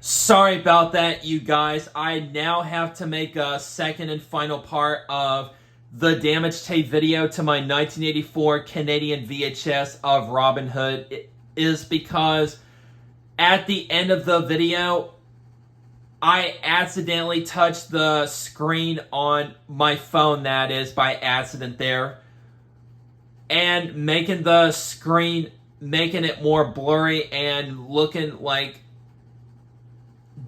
Sorry about that, you guys. I now have to make a second and final part of the damage tape video to my 1984 Canadian VHS of Robin Hood. It is because at the end of the video, I accidentally touched the screen on my phone, that is, by accident there. And making the screen, making it more blurry and looking like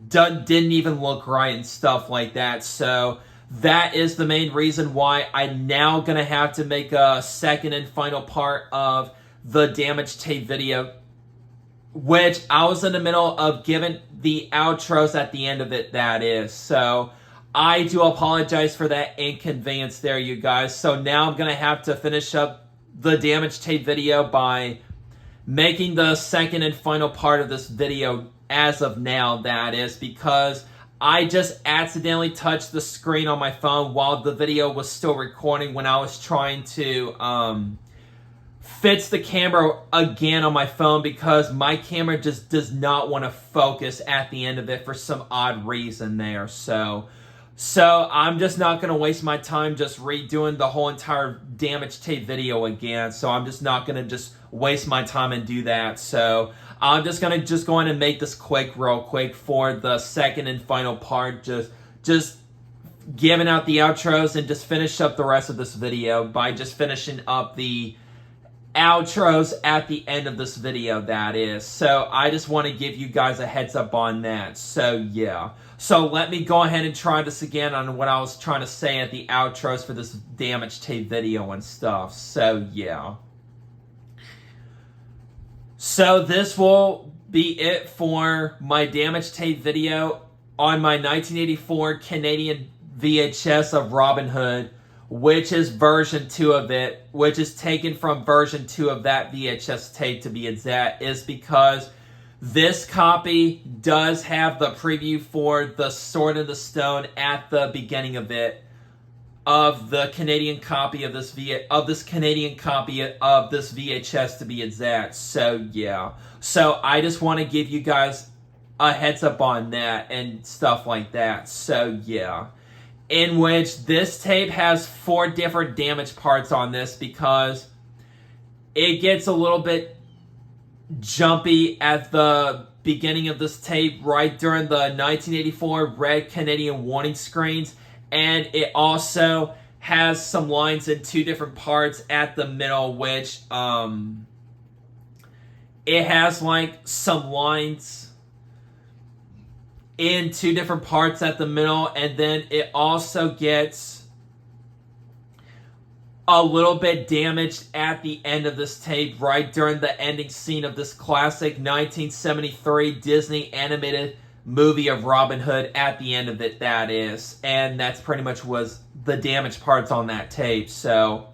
didn't even look right and stuff like that. So that is the main reason why I'm now going to have to make a second and final part of the damage tape video, which I was in the middle of giving the outros at the end of it, that is. So I do apologize for that inconvenience there, you guys. So now I'm going to have to finish up the damage tape video by making the second and final part of this video as of now, that is, because I just accidentally touched the screen on my phone while the video was still recording when I was trying to fix the camera again on my phone, because my camera just does not want to focus at the end of it for some odd reason there. So I'm just not going to waste my time just redoing the whole entire damage tape video again. So I'm just not going to just waste my time and do that. So I'm just going to go in and make this real quick for the second and final part. Just giving out the outros and just finish up the rest of this video by just finishing up the outros at the end of this video, that is. So I just want to give you guys a heads up on that. So yeah. So let me go ahead and try this again on what I was trying to say at the outros for this damage tape video and stuff. So yeah. So this will be it for my damage tape video on my 1984 Canadian VHS of Robin Hood, which is version 2 of it, which is taken from version 2 of that VHS tape to be exact, is because this copy does have the preview for the Sword in the Stone at the beginning of it, of the Canadian copy of this Canadian copy of this VHS to be exact. So yeah. So I just want to give you guys a heads up on that and stuff like that. So yeah. In which this tape has 4 different damage parts on this, because it gets a little bit jumpy at the beginning of this tape right during the 1984 red Canadian warning screens, and it also has some lines in 2 different parts at the middle, which it has like some lines in 2 different parts at the middle, and then it also gets a little bit damaged at the end of this tape right during the ending scene of this classic 1973 Disney animated movie of Robin Hood at the end of it, that is. And that's pretty much was the damaged parts on that tape. So,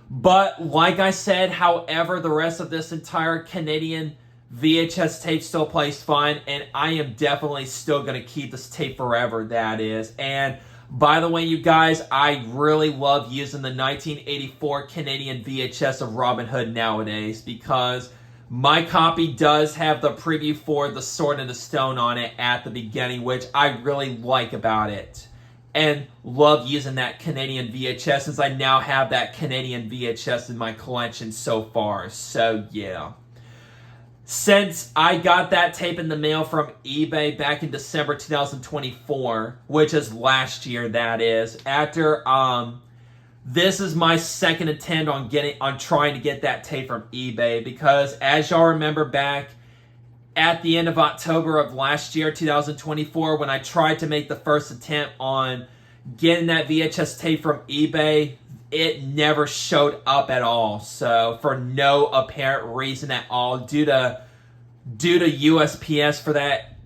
but like I said, however, the rest of this entire Canadian VHS tape still plays fine, and I am definitely still going to keep this tape forever, that is. And by the way, you guys, I really love using the 1984 Canadian VHS of Robin Hood nowadays, because my copy does have the preview for the Sword in the Stone on it at the beginning, which I really like about it. And love using that Canadian VHS, since I now have that Canadian VHS in my collection so far. So yeah. Since I got that tape in the mail from eBay back in December 2024, which is last year, that is, after this is my second attempt on trying to get that tape from eBay, because as y'all remember back at the end of October of last year, 2024, when I tried to make the first attempt on getting that VHS tape from eBay, it never showed up at all. So for no apparent reason at all, due to USPS, for that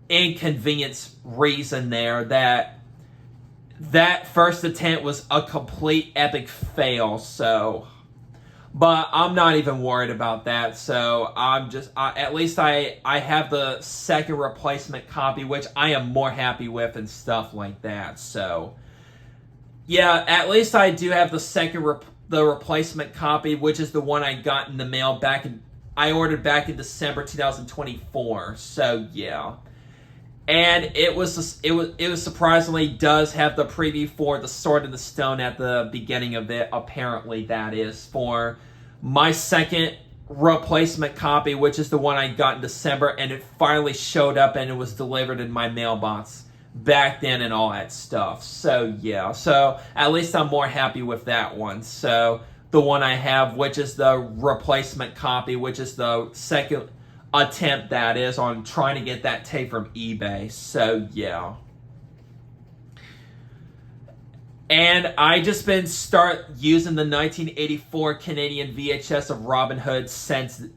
inconvenience reason there, that first attempt was a complete epic fail. So, but I'm not even worried about that. So I'm just, at least I have the second replacement copy, which I am more happy with and stuff like that. So yeah, at least I do have the second the replacement copy, which is the one I got in the mail back in I ordered back in December 2024. So yeah. And it was surprisingly does have the preview for the Sword in the Stone at the beginning of it. Apparently, that is for my second replacement copy, which is the one I got in December, and it finally showed up and it was delivered in my mailbox back then and all that stuff. So yeah, so at least I'm more happy with that one. So the one I have, which is the replacement copy, which is the second attempt, that is, on trying to get that tape from eBay. So yeah. And I just been start using the 1984 Canadian VHS of Robin Hood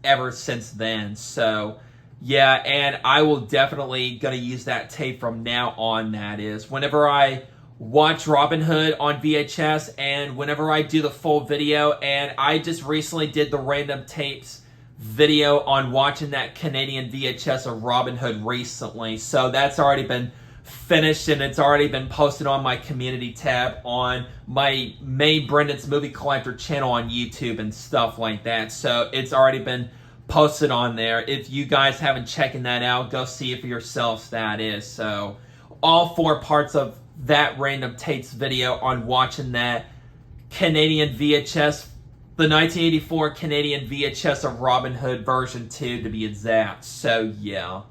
ever since then. So yeah, and I will definitely gonna use that tape from now on. That is, whenever I watch Robin Hood on VHS and whenever I do the full video, and I just recently did the random tapes video on watching that Canadian VHS of Robin Hood recently. So that's already been finished and it's already been posted on my community tab on my May Brendan's Movie Collector channel on YouTube and stuff like that. So it's already been posted on there. If you guys haven't checked that out, go see it for yourselves, that is. So all 4 parts of that random tapes video on watching that Canadian VHS, the 1984 Canadian VHS of Robin Hood version 2 to be exact. So yeah.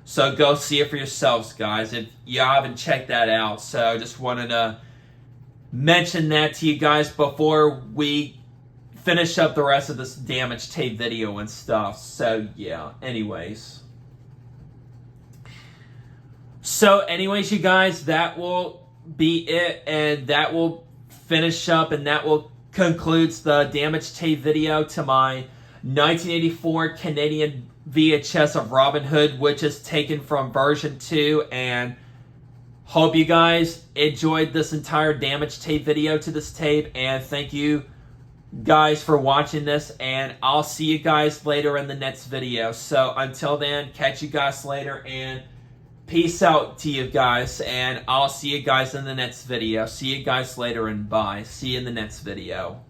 So go see it for yourselves, guys, if you haven't checked that out. So just wanted to mention that to you guys before we finish up the rest of this damaged tape video and stuff. So yeah, anyways. So anyways, you guys, that will be it, and that will finish up, and that will concludes the damaged tape video to my 1984 Canadian VHS of Robin Hood, which is taken from version 2, and hope you guys enjoyed this entire damaged tape video to this tape, and thank you guys for watching this, and I'll see you guys later in the next video. So until then, catch you guys later, and peace out to you guys, and I'll see you guys in the next video. See you guys later, and bye. See you in the next video.